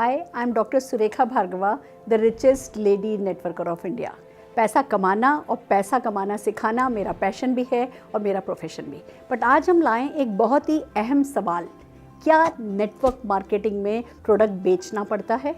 Hi, I'm Dr. Surekha Bhargava, the richest lady networker of India. पैसा कमाना और पैसा कमाना सिखाना मेरा पैशन भी है और मेरा प्रोफेशन भी। बट आज हम लाएं एक बहुत ही अहम सवाल, क्या नेटवर्क मार्केटिंग में प्रोडक्ट बेचना पड़ता है?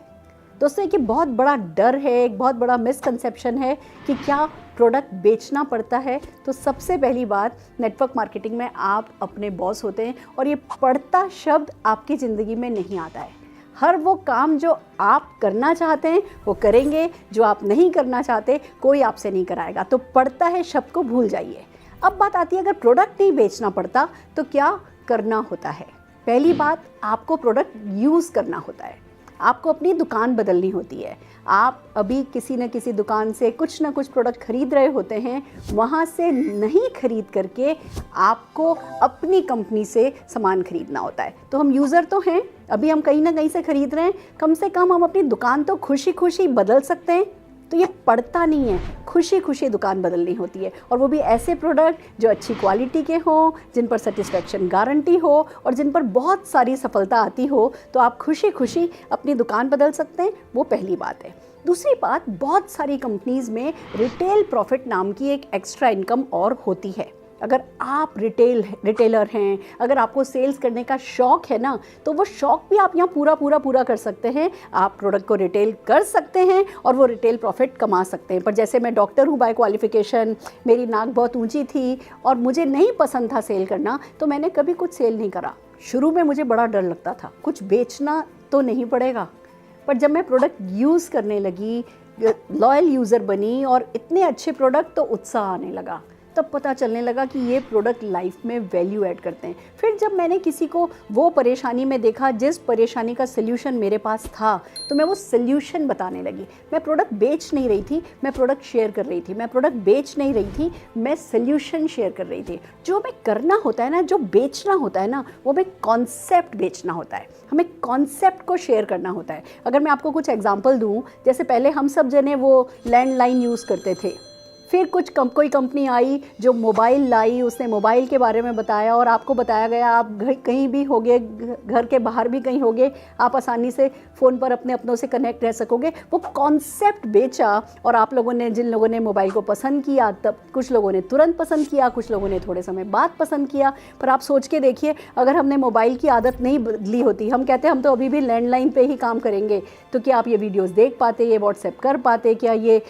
दोस्तों, एक बहुत बड़ा डर है, एक बहुत बड़ा मिसकंसेप्शन है कि क्या प्रोडक्ट बेचना पड़ता है। तो सबसे पहली बात, नेटवर्क मार्केटिंग में आप अपने बॉस होते हैं और ये पड़ता शब्द आपकी ज़िंदगी में नहीं आता है। हर वो काम जो आप करना चाहते हैं वो करेंगे, जो आप नहीं करना चाहते कोई आपसे नहीं कराएगा। तो पड़ता है शब्द को भूल जाइए। अब बात आती है, अगर प्रोडक्ट नहीं बेचना पड़ता तो क्या करना होता है? पहली बात, आपको प्रोडक्ट यूज़ करना होता है। आपको अपनी दुकान बदलनी होती है। आप अभी किसी न किसी दुकान से कुछ ना कुछ प्रोडक्ट खरीद रहे होते हैं, वहाँ से नहीं खरीद करके आपको अपनी कंपनी से सामान खरीदना होता है। तो हम यूज़र तो हैं, अभी हम कहीं ना कहीं से खरीद रहे हैं, कम से कम हम अपनी दुकान तो खुशी खुशी बदल सकते हैं। तो ये पड़ता नहीं है, खुशी खुशी दुकान बदलनी होती है, और वो भी ऐसे प्रोडक्ट जो अच्छी क्वालिटी के हों, जिन पर सेटिस्फेक्शन गारंटी हो और जिन पर बहुत सारी सफलता आती हो। तो आप खुशी खुशी अपनी दुकान बदल सकते हैं। वो पहली बात है। दूसरी बात, बहुत सारी कंपनीज़ में रिटेल प्रॉफिट नाम की एक एक्स्ट्रा इनकम और होती है। अगर आप रिटेलर हैं, अगर आपको सेल्स करने का शौक़ है ना, तो वो शौक़ भी आप यहाँ पूरा कर सकते हैं। आप प्रोडक्ट को रिटेल कर सकते हैं और वो रिटेल प्रॉफिट कमा सकते हैं। पर जैसे मैं डॉक्टर हूँ बाय क्वालिफ़िकेशन, मेरी नाक बहुत ऊंची थी और मुझे नहीं पसंद था सेल करना, तो मैंने कभी कुछ सेल नहीं करा। शुरू में मुझे बड़ा डर लगता था, कुछ बेचना तो नहीं पड़ेगा। पर जब मैं प्रोडक्ट यूज़ करने लगी, लॉयल यूज़र बनी और इतने अच्छे प्रोडक्ट, तो उत्साह आने लगा। तब पता चलने लगा कि ये प्रोडक्ट लाइफ में वैल्यू ऐड करते हैं। फिर जब मैंने किसी को वो परेशानी में देखा जिस परेशानी का सल्यूशन मेरे पास था, तो मैं वो सल्यूशन बताने लगी। मैं प्रोडक्ट बेच नहीं रही थी, मैं प्रोडक्ट शेयर कर रही थी। मैं प्रोडक्ट बेच नहीं रही थी, मैं सल्यूशन शेयर कर रही थी। जो हमें करना होता है ना, जो बेचना होता है ना, वो हमें कॉन्सेप्ट बेचना होता है, हमें कॉन्सेप्ट को शेयर करना होता है। अगर मैं आपको कुछ एग्जाम्पल दूँ, जैसे पहले हम सब जने वो लैंडलाइन यूज़ करते थे, फिर कोई कंपनी आई जो मोबाइल लाई, उसने मोबाइल के बारे में बताया और आपको बताया गया आप कहीं भी होगे, घर के बाहर भी कहीं होगे, आप आसानी से फ़ोन पर अपने अपनों से कनेक्ट रह सकोगे। वो कॉन्सेप्ट बेचा और आप लोगों ने, जिन लोगों ने मोबाइल को पसंद किया, तब कुछ लोगों ने तुरंत पसंद किया, कुछ लोगों ने थोड़े समय बाद पसंद किया। पर आप सोच के देखिए, अगर हमने मोबाइल की आदत नहीं बदली होती, हम कहते हैं हम तो अभी भी लैंडलाइन पे ही काम करेंगे, तो क्या आप ये वीडियोज़ देख पाते, ये व्हाट्सएप कर पाते, क्या ये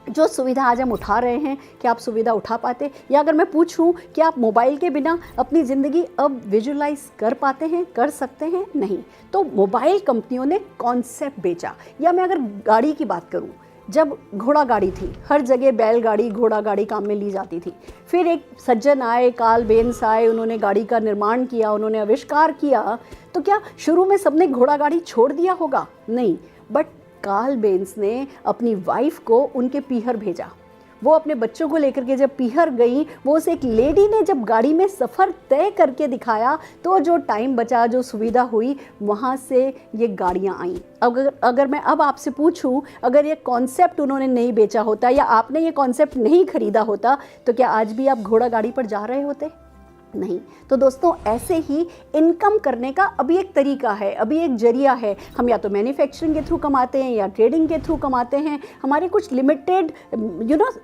जो सुविधा आज हम उठा रहे हैं, क्या आप सुविधा उठा पाते? या अगर मैं पूछूं कि आप मोबाइल के बिना अपनी ज़िंदगी अब विजुलाइज कर पाते हैं, कर सकते हैं? नहीं। तो मोबाइल कंपनियों ने कॉन्सेप्ट बेचा। या मैं अगर गाड़ी की बात करूं, जब घोड़ा गाड़ी थी, हर जगह बैलगाड़ी, घोड़ा गाड़ी काम में ली जाती थी। फिर एक सज्जन आए, कार्ल बेंस आए, उन्होंने गाड़ी का निर्माण किया, उन्होंने आविष्कार किया। तो क्या शुरू में सबने घोड़ा गाड़ी छोड़ दिया होगा? नहीं। बट कार्ल बेंस ने अपनी वाइफ को उनके पीहर भेजा। वो अपने बच्चों को लेकर के जब पीहर गई, वो उस एक लेडी ने जब गाड़ी में सफ़र तय करके दिखाया, तो जो टाइम बचा, जो सुविधा हुई, वहाँ से ये गाड़ियाँ आईं। अगर मैं अब आपसे पूछूं, अगर ये कॉन्सेप्ट उन्होंने नहीं बेचा होता या आपने ये कॉन्सेप्ट नहीं खरीदा होता, तो क्या आज भी आप घोड़ा गाड़ी पर जा रहे होते? नहीं। तो दोस्तों, ऐसे ही इनकम करने का अभी एक तरीका है, अभी एक जरिया है। हम या तो मैन्युफैक्चरिंग के थ्रू कमाते हैं या ट्रेडिंग के थ्रू कमाते हैं। हमारे कुछ लिमिटेड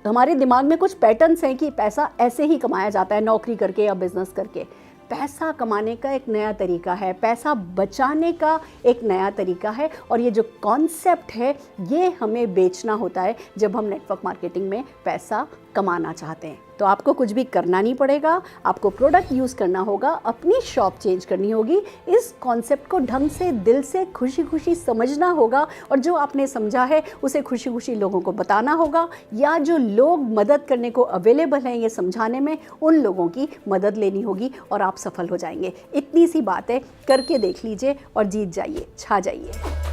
हमारे दिमाग में कुछ पैटर्न्स हैं कि पैसा ऐसे ही कमाया जाता है, नौकरी करके या बिजनेस करके। पैसा कमाने का एक नया तरीका है, पैसा बचाने का एक नया तरीका है, और ये जो कॉन्सेप्ट है ये हमें बेचना होता है जब हम नेटवर्क मार्केटिंग में पैसा कमाना चाहते हैं। तो आपको कुछ भी करना नहीं पड़ेगा, आपको प्रोडक्ट यूज़ करना होगा, अपनी शॉप चेंज करनी होगी, इस कॉन्सेप्ट को ढंग से, दिल से, खुशी खुशी समझना होगा, और जो आपने समझा है उसे खुशी खुशी लोगों को बताना होगा, या जो लोग मदद करने को अवेलेबल हैं ये समझाने में, उन लोगों की मदद लेनी होगी और आप सफल हो जाएंगे। इतनी सी बात है, करके देख लीजिए और जीत जाइए, छा जाइए।